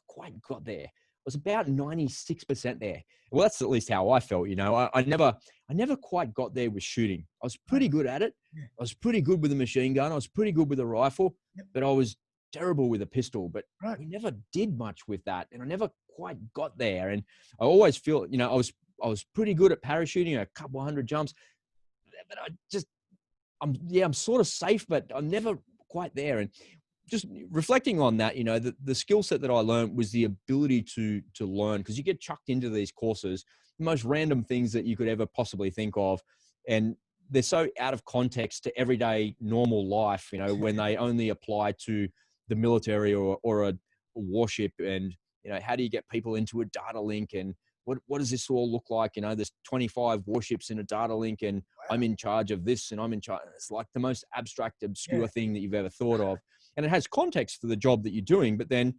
Speaker 2: quite got there. I was about 96% there. Well, that's at least how I felt. I never quite got there with shooting. I was pretty good at it. I was pretty good with a machine gun. I was pretty good with a rifle, but I was terrible with a pistol. But we never did much with that, and I never quite got there. And I always feel, I was pretty good at parachuting, a couple hundred jumps, but I'm sort of safe, but I'm never quite there. And just reflecting on that, the skill set that I learned was the ability to learn, because you get chucked into these courses, the most random things that you could ever possibly think of. And they're so out of context to everyday normal life, when they only apply to the military or a warship. And, how do you get people into a data link, and what does this all look like? There's 25 warships in a data link, and I'm in charge of this, and I'm in charge. It's like the most abstract, obscure thing that you've ever thought of. And it has context for the job that you're doing. But then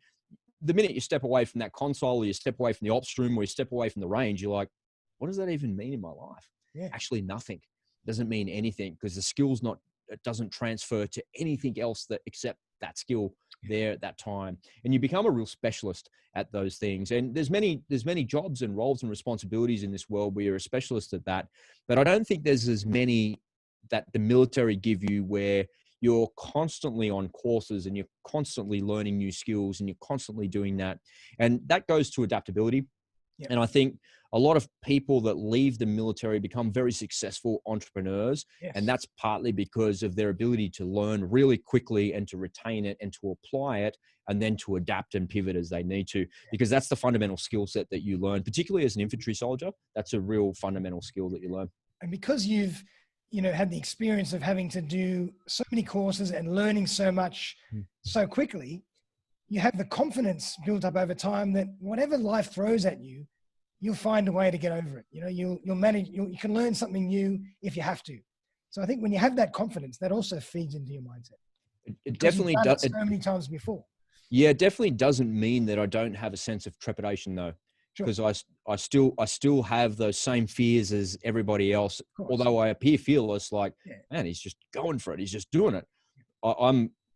Speaker 2: the minute you step away from that console, or you step away from the ops room, or you step away from the range, you're like, what does that even mean in my life? Actually, nothing. It doesn't mean anything, because the skill's it doesn't transfer to anything else except that skill there at that time. And you become a real specialist at those things. And there's many jobs and roles and responsibilities in this world where you're a specialist at that. But I don't think there's as many that the military give you, where you're constantly on courses and you're constantly learning new skills and you're constantly doing that. And that goes to adaptability. Yep. And I think a lot of people that leave the military become very successful entrepreneurs. Yes. And that's partly because of their ability to learn really quickly and to retain it and to apply it, and then to adapt and pivot as they need to, because that's the fundamental skill set that you learn, particularly as an infantry soldier. That's a real fundamental skill that you learn.
Speaker 1: And because you've had the experience of having to do so many courses and learning so much so quickly, you have the confidence built up over time that whatever life throws at you, you'll find a way to get over it. You know, you'll manage, you can learn something new if you have to. So I think when you have that confidence, that also feeds into your mindset.
Speaker 2: It definitely does.
Speaker 1: So many times before.
Speaker 2: Yeah, it definitely doesn't mean that I don't have a sense of trepidation though,
Speaker 1: Sure.
Speaker 2: because I still have those same fears as everybody else. Although I appear fearless, like, man, he's just going for it. He's just doing it.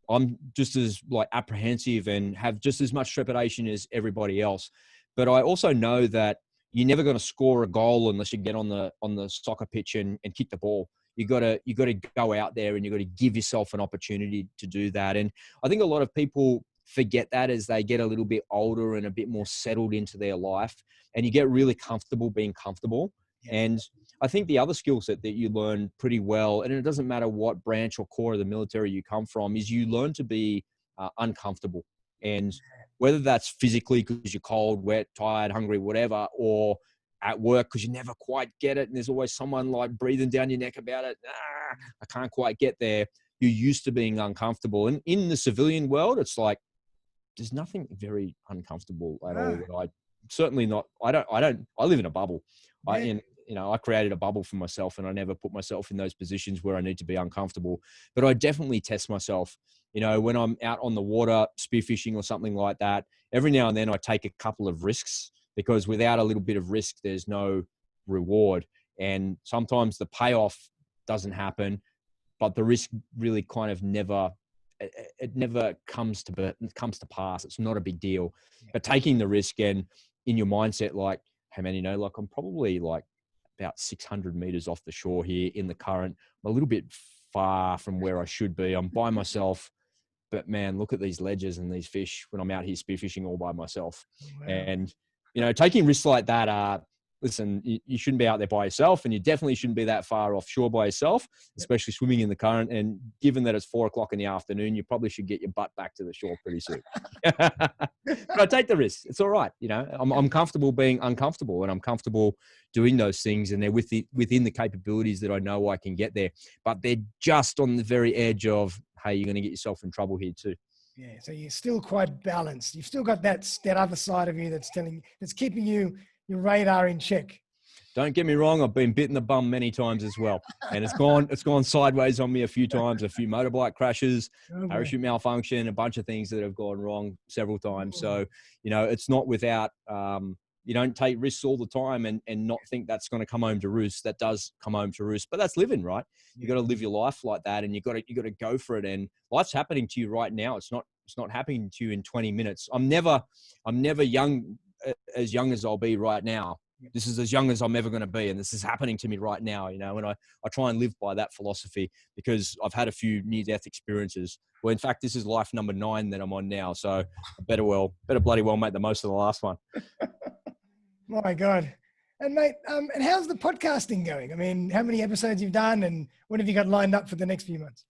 Speaker 2: I'm just as like apprehensive and have just as much trepidation as everybody else. But I also know that you're never going to score a goal unless you get on the soccer pitch and kick the ball. You got to go out there and you got to give yourself an opportunity to do that. And I think a lot of people forget that as they get a little bit older and a bit more settled into their life, and you get really comfortable being comfortable. And I think the other skill set that you learn pretty well, and it doesn't matter what branch or core of the military you come from, is you learn to be uncomfortable. And whether that's physically because you're cold, wet, tired, hungry, whatever, or at work because you never quite get it and there's always someone like breathing down your neck about it. I can't quite get there. You're used to being uncomfortable. And in the civilian world, it's like, there's nothing very uncomfortable at all. That I certainly not. I live in a bubble. I created a bubble for myself, and I never put myself in those positions where I need to be uncomfortable. But I definitely test myself. You know, when I'm out on the water spearfishing or something like that, every now and then I take a couple of risks, because without a little bit of risk, there's no reward. And sometimes the payoff doesn't happen, but the risk really kind of never comes to pass. It's not a big deal. But taking the risk and in your mindset, like, hey man, you know, like I'm probably like about 600 meters off the shore here in the current. I'm a little bit far from where I should be. I'm by myself, but man, look at these ledges and these fish when I'm out here spearfishing all by myself. Wow. And, you know, taking risks like that, listen, you shouldn't be out there by yourself, and you definitely shouldn't be that far offshore by yourself, especially swimming in the current. And given that it's 4 o'clock in the afternoon, you probably should get your butt back to the shore pretty soon. But I take the risk. It's all right. You know, I'm comfortable being uncomfortable, and I'm comfortable doing those things, and they're within the capabilities that I know I can get there. But they're just on the very edge of, hey, you're going to get yourself in trouble here too.
Speaker 1: Yeah. So you're still quite balanced. You've still got that other side of you that's keeping your radar in check.
Speaker 2: Don't get me wrong, I've been bit in the bum many times as well. And it's gone sideways on me a few times, a few motorbike crashes, parachute malfunction, a bunch of things that have gone wrong several times. So, you know, it's not without, you don't take risks all the time and not think that's going to come home to roost. That does come home to roost, but that's living, right? You got to live your life like that, and you got to go for it. And life's happening to you right now. It's not happening to you in 20 minutes. I'm never as young as I'll be right now. This is as young as I'm ever going to be. And this is happening to me right now, you know, and I try and live by that philosophy, because I've had a few near-death experiences. Well, in fact, this is life number 9 that I'm on now. So I better bloody well make the most of the last one.
Speaker 1: My God. And mate, and how's the podcasting going? I mean, how many episodes you've done, and what have you got lined up for the next few months?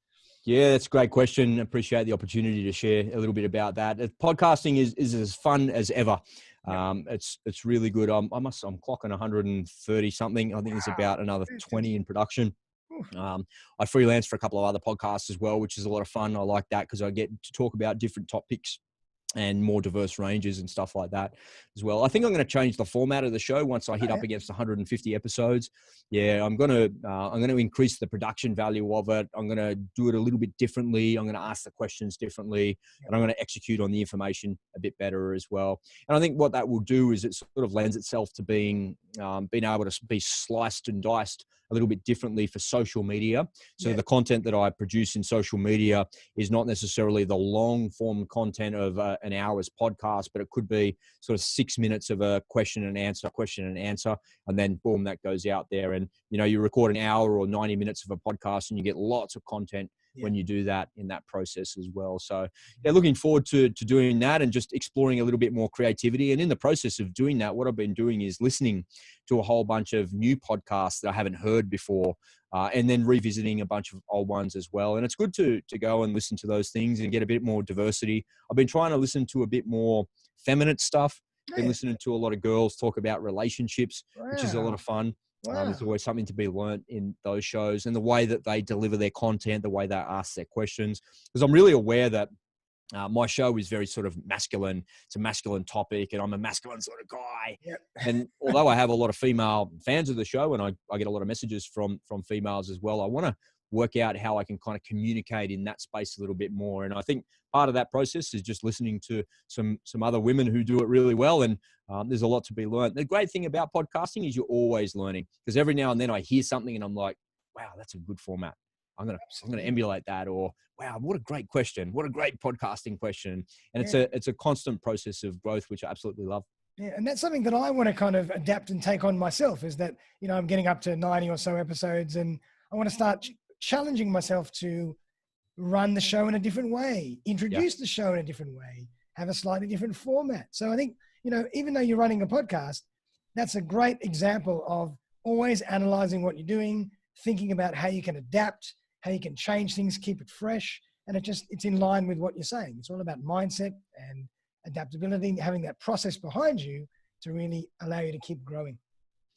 Speaker 2: Yeah, that's a great question. Appreciate the opportunity to share a little bit about that. Podcasting is as fun as ever. It's really good. I'm clocking 130 something. I think there's about another 20 in production. I freelance for a couple of other podcasts as well, which is a lot of fun. I like that because I get to talk about different topics and more diverse ranges and stuff like that as well. I think I'm going to change the format of the show once I hit up against 150 episodes. Yeah, I'm going to increase the production value of it. I'm going to do it a little bit differently. I'm going to ask the questions differently, and I'm going to execute on the information a bit better as well. And I think what that will do is it sort of lends itself to being able to be sliced and diced a little bit differently for social media. So the content that I produce in social media is not necessarily the long form content of an hour's podcast, but it could be sort of 6 minutes of a question and answer, and then boom, that goes out there. And, you know, you record an hour or 90 minutes of a podcast and you get lots of content when you do that in that process as well. So yeah, looking forward to doing that and just exploring a little bit more creativity. And in the process of doing that, what I've been doing is listening to a whole bunch of new podcasts that I haven't heard before, and then revisiting a bunch of old ones as well. And it's good to go and listen to those things and get a bit more diversity. I've been trying to listen to a bit more feminine stuff. Been listening to a lot of girls talk about relationships, which is a lot of fun. There's always something to be learned in those shows, and the way that they deliver their content, the way they ask their questions. Because I'm really aware that my show is very sort of masculine. It's a masculine topic, and I'm a masculine sort of guy.
Speaker 1: Yep.
Speaker 2: And although I have a lot of female fans of the show, and I get a lot of messages from females as well, I want to work out how I can kind of communicate in that space a little bit more. And I think part of that process is just listening to some other women who do it really well. And there's a lot to be learned. The great thing about podcasting is you're always learning, because every now and then I hear something and I'm like, wow, that's a good format. I'm gonna emulate that. Or wow, what a great question! What a great podcasting question! And it's a constant process of growth, which I absolutely love.
Speaker 1: Yeah, and that's something that I want to kind of adapt and take on myself. Is that, you know, I'm getting up to 90 or so episodes, and I want to start challenging myself to run the show in a different way, introduce the show in a different way, have a slightly different format. So I think, you know, even though you're running a podcast, that's a great example of always analyzing what you're doing, thinking about how you can adapt, how you can change things, keep it fresh. And it's in line with what you're saying. It's all about mindset and adaptability, having that process behind you to really allow you to keep growing.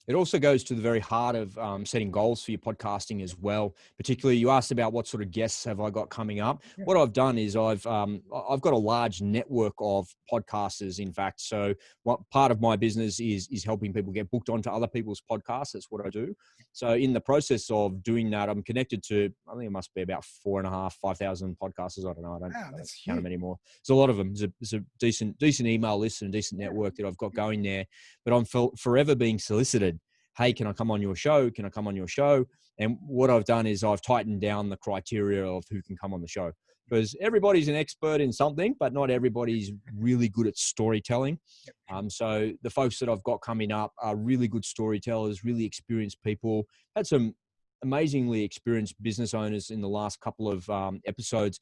Speaker 2: It also goes to the very heart of setting goals for your podcasting as well. Particularly, you asked about what sort of guests have I got coming up. Yeah. What I've done is I've got a large network of podcasters, in fact. So what part of my business is helping people get booked onto other people's podcasts. That's what I do. So in the process of doing that, I'm connected to, I think it must be about 4,500, 5,000 podcasters. I don't know. I don't count them anymore. There's a lot of them. There's a decent email list and a decent network that I've got going there. But I'm forever being solicited. Hey, can I come on your show? Can I come on your show? And what I've done is I've tightened down the criteria of who can come on the show, because everybody's an expert in something, but not everybody's really good at storytelling. So the folks that I've got coming up are really good storytellers, really experienced people. Had some amazingly experienced business owners in the last couple of episodes.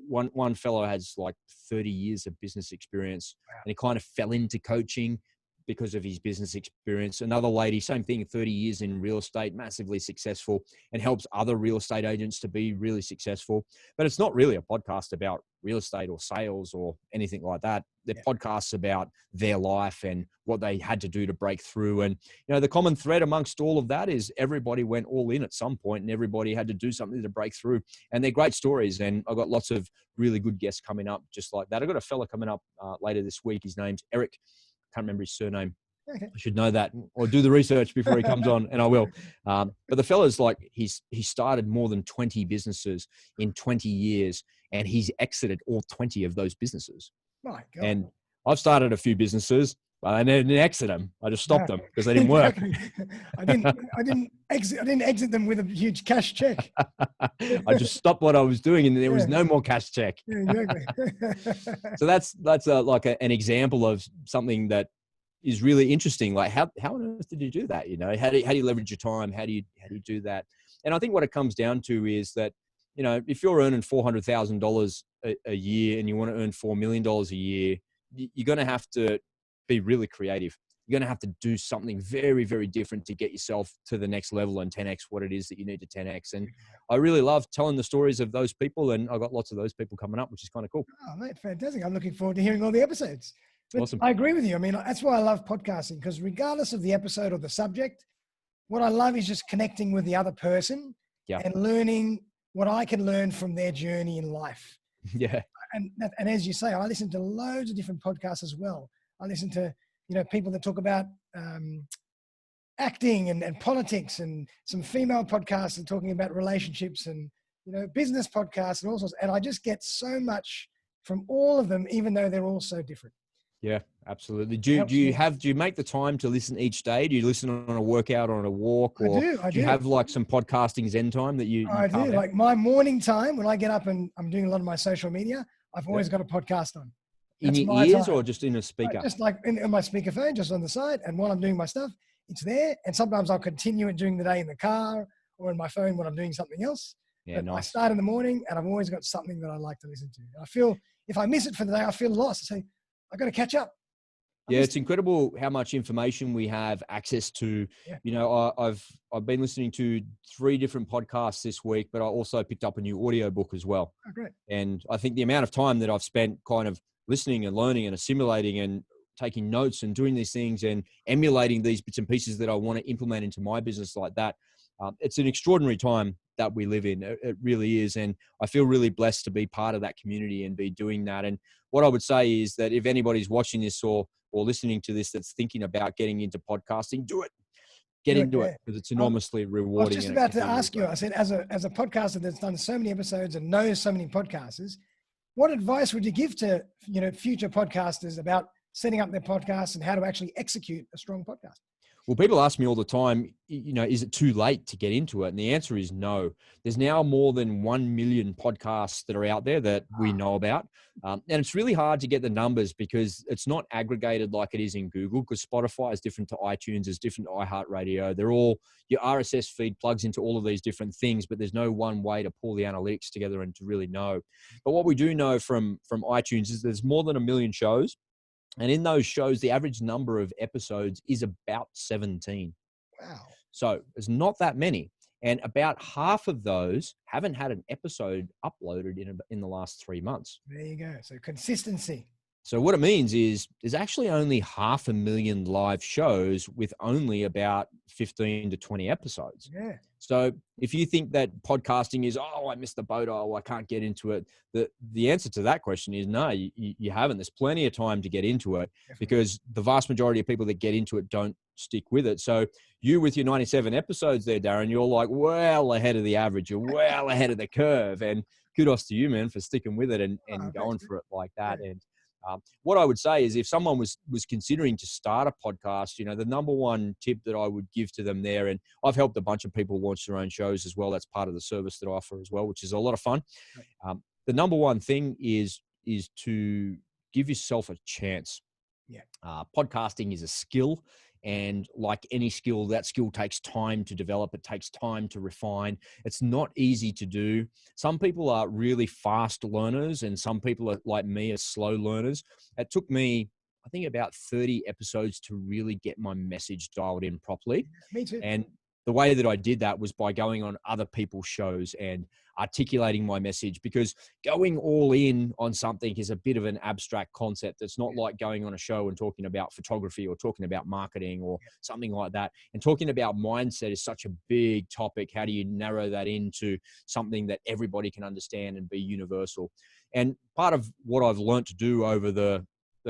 Speaker 2: One fellow has like 30 years of business experience, and he kind of fell into coaching because of his business experience. Another lady, same thing, 30 years in real estate, massively successful, and helps other real estate agents to be really successul. But it's not really a podcast about real estate or sales or anything like that. The podcasts about their life and what they had to do to break through. And, you know, the common thread amongst all of that is everybody went all in at some point, and everybody had to do something to break through. And they're great stories. And I've got lots of really good guests coming up just like that. I've got a fella coming up later this week. His name's Eric. Can't remember his surname. Okay. I should know that, or do the research before he comes on, and I will. But the fella's like, he started more than 20 businesses in 20 years, and he's exited all 20 of those businesses. My God. And I've started a few businesses, but I didn't exit them. I just stopped them because they didn't work.
Speaker 1: I didn't exit them with a huge cash check.
Speaker 2: I just stopped what I was doing, and there was no more cash check.
Speaker 1: Exactly.
Speaker 2: So that's an example of something that is really interesting. Like how on earth did you do that? You know, how do you leverage your time? How do you do that? And I think what it comes down to is that, you know, if you're earning $400,000 a year and you want to earn $4 million a year, you're going to have to be really creative. You're going to have to do something very, very different to get yourself to the next level and 10x what it is that you need to 10x. And I really love telling the stories of those people, and I've got lots of those people coming up, which is kind of cool.
Speaker 1: Oh, mate, fantastic. I'm looking forward to hearing all the episodes. But
Speaker 2: awesome.
Speaker 1: I agree with you. I mean, that's why I love podcasting, because regardless of the episode or the subject, what I love is just connecting with the other person and learning what I can learn from their journey in life.
Speaker 2: Yeah.
Speaker 1: And as you say, I listen to loads of different podcasts as well. I listen to, you know, people that talk about acting and politics, and some female podcasts that are talking about relationships, and, you know, business podcasts and all sorts. And I just get so much from all of them, even though they're all so different.
Speaker 2: Yeah, absolutely. Do you make the time to listen each day? Do you listen on a workout or on a walk? Or
Speaker 1: I do.
Speaker 2: You have like some podcasting zen time that you
Speaker 1: I do.
Speaker 2: Out?
Speaker 1: Like my morning time when I get up and I'm doing a lot of my social media, I've always got a podcast on.
Speaker 2: That's in your ears time. Or just in a speaker?
Speaker 1: Just like in my speakerphone, just on the side. And while I'm doing my stuff, it's there. And sometimes I'll continue it during the day in the car or in my phone when I'm doing something else.
Speaker 2: Yeah,
Speaker 1: but
Speaker 2: nice.
Speaker 1: I start in the morning, and I've always got something that I like to listen to. I feel if I miss it for the day, I feel lost. I say, I've got to catch up.
Speaker 2: Yeah, it's incredible how much information we have access to. Yeah. You know, I've been listening to 3 different podcasts this week, but I also picked up a new audiobook as well.
Speaker 1: Oh, great.
Speaker 2: And I think the amount of time that I've spent kind of listening and learning and assimilating and taking notes and doing these things and emulating these bits and pieces that I want to implement into my business like that, it's an extraordinary time that we live in. It really is. And I feel really blessed to be part of that community and be doing that. And what I would say is that if anybody's watching this or listening to this that's thinking about getting into podcasting, do it. Get into it, because it's enormously rewarding.
Speaker 1: I was just about to ask you, I said, as a podcaster that's done so many episodes and knows so many podcasters, what advice would you give to, future podcasters about setting up their podcasts and how to actually execute a strong podcast?
Speaker 2: Well, people ask me all the time, is it too late to get into it? And the answer is no. There's now more than 1 million podcasts that are out there that we know about. And it's really hard to get the numbers because it's not aggregated like it is in Google, because Spotify is different to iTunes, is different to iHeartRadio. They're all, your RSS feed plugs into all of these different things, but there's no one way to pull the analytics together and to really know. But what we do know from iTunes is there's more than 1 million shows. And in those shows, the average number of episodes is about 17.
Speaker 1: Wow.
Speaker 2: So there's not that many. And about half of those haven't had an episode uploaded in the last 3 months.
Speaker 1: There you go. So consistency.
Speaker 2: So what it means is there's actually only 500,000 live shows with only about 15 to 20 episodes.
Speaker 1: Yeah.
Speaker 2: So if you think that podcasting is, I missed the boat, I can't get into it, the answer to that question is no, you haven't. There's plenty of time to get into it. Definitely. Because the vast majority of people that get into it don't stick with it. So you, with your 97 episodes there, Darren, you're like well ahead of the average. You're well ahead of the curve. And kudos to you, man, for sticking with it and going for it like that. Yeah. And what I would say is if someone was considering to start a podcast, the number one tip that I would give to them there, and I've helped a bunch of people launch their own shows as well. That's part of the service that I offer as well, which is a lot of fun. The number one thing is to give yourself a chance.
Speaker 1: Yeah.
Speaker 2: Podcasting is a skill. And like any skill, that skill takes time to develop. It takes time to refine. It's not easy to do. Some people are really fast learners and some people are like me, are slow learners. It took me, I think, about 30 episodes to really get my message dialed in properly.
Speaker 1: Me too.
Speaker 2: And the way that I did that was by going on other people's shows and articulating my message, because going all in on something is a bit of an abstract concept. It's not like going on a show and talking about photography or talking about marketing or something like that. And talking about mindset is such a big topic. How do you narrow that into something that everybody can understand and be universal? And part of what I've learned to do over the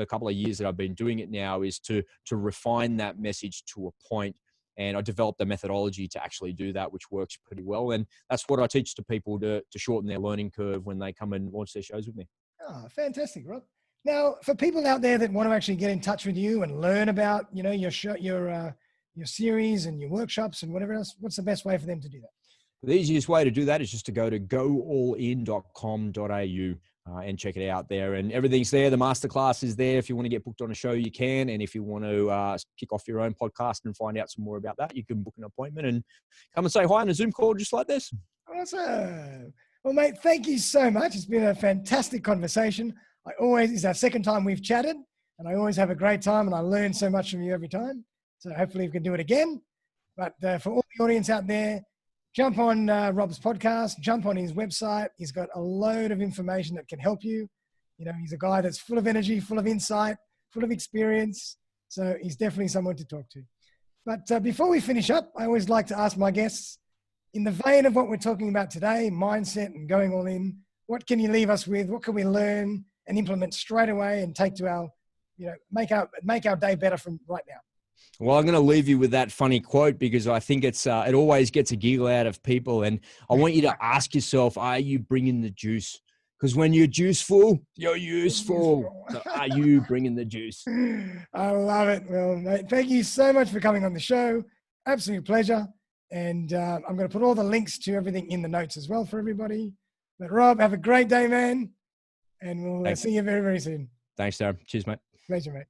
Speaker 2: couple of years that I've been doing it now is to refine that message to a point. And I developed a methodology to actually do that, which works pretty well. And that's what I teach to people to shorten their learning curve when they come and launch their shows with me.
Speaker 1: Oh, fantastic, Rob. Now, for people out there that want to actually get in touch with you and learn about, your show, your series and your workshops and whatever else, what's the best way for them to do that?
Speaker 2: The easiest way to do that is just to go to goallin.com.au. And check it out there, and everything's there. The masterclass is there. If you want to get booked on a show, you can. And if you want to kick off your own podcast and find out some more about that, you can book an appointment and come and say hi on a Zoom call just like this.
Speaker 1: Awesome. Well, mate, thank you so much. It's been a fantastic conversation. It's our second time we've chatted, and I always have a great time, and I learn so much from you every time. So hopefully we can do it again. But for all the audience out there, jump on Rob's podcast, jump on his website. He's got a load of information that can help you. He's a guy that's full of energy, full of insight, full of experience. So he's definitely someone to talk to. But before we finish up, I always like to ask my guests, in the vein of what we're talking about today, mindset and going all in, what can you leave us with? What can we learn and implement straight away and take to our, make our day better from right now?
Speaker 2: Well, I'm going to leave you with that funny quote because I think it always gets a giggle out of people. And I want you to ask yourself, are you bringing the juice? Because when you're juiceful, you're useful. So are you bringing the juice?
Speaker 1: I love it. Well, mate, thank you so much for coming on the show. Absolute pleasure. And I'm going to put all the links to everything in the notes as well for everybody. But Rob, have a great day, man. And we'll see you very, very soon.
Speaker 2: Thanks, Darren. Cheers, mate.
Speaker 1: Pleasure, mate.